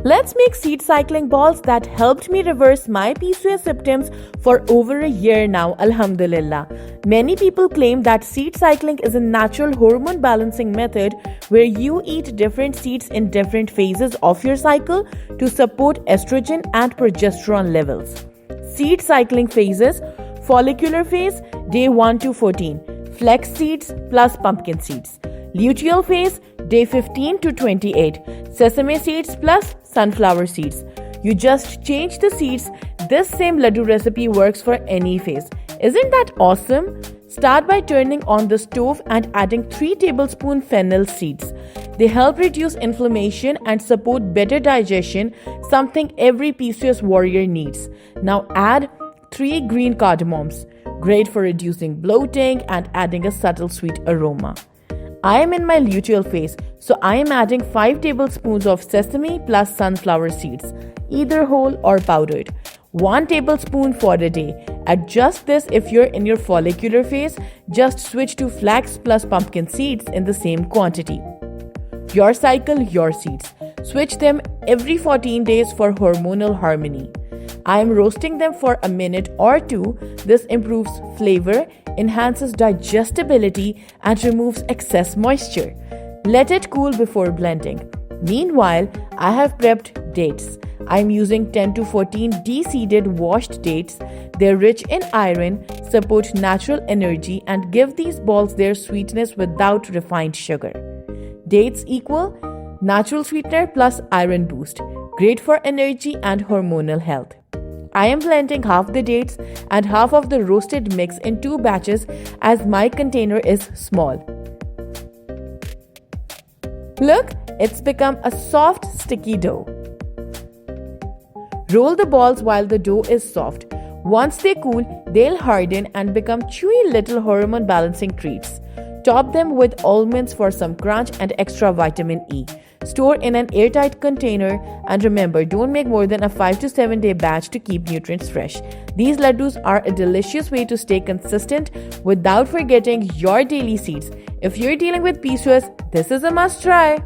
Let's make seed cycling balls that helped me reverse my PCOS symptoms for over a year now, Alhamdulillah. Many people claim that seed cycling is a natural hormone balancing method where you eat different seeds in different phases of your cycle to support estrogen and progesterone levels. Seed cycling phases: follicular phase, day 1 to 14, flex seeds plus pumpkin seeds. Luteal phase, day 15 to 28, sesame seeds plus sunflower seeds. You just change the seeds. This same laddu recipe works for any phase. Isn't that awesome? Start by turning on the stove and adding 3 tablespoons fennel seeds. They help reduce inflammation and support better digestion, something every PCOS warrior needs. Now add 3 green cardamoms, great for reducing bloating and adding a subtle sweet aroma. I am in my luteal phase, so I am adding 5 tablespoons of sesame plus sunflower seeds, either whole or powdered. 1 tablespoon for a day. Adjust this if you're in your follicular phase. Just switch to flax plus pumpkin seeds in the same quantity. Your cycle, your seeds. Switch them every 14 days for hormonal harmony. I am roasting them for a minute or 2. This improves flavor, enhances digestibility, and removes excess moisture. Let it cool before blending. Meanwhile, I have prepped dates. I am using 10 to 14 de-seeded washed dates. They're rich in iron, support natural energy, and give these balls their sweetness without refined sugar. Dates equal natural sweetener plus iron boost. Great for energy and hormonal health. I am blending half the dates and half of the roasted mix in 2 batches as my container is small. Look, it's become a soft, sticky dough. Roll the balls while the dough is soft. Once they cool, they'll harden and become chewy little hormone balancing treats. Top them with almonds for some crunch and extra vitamin E. Store in an airtight container, and remember, don't make more than a 5 to 7 day batch to keep nutrients fresh. These laddus are a delicious way to stay consistent without forgetting your daily seeds. If you're dealing with PCOS, this is a must try.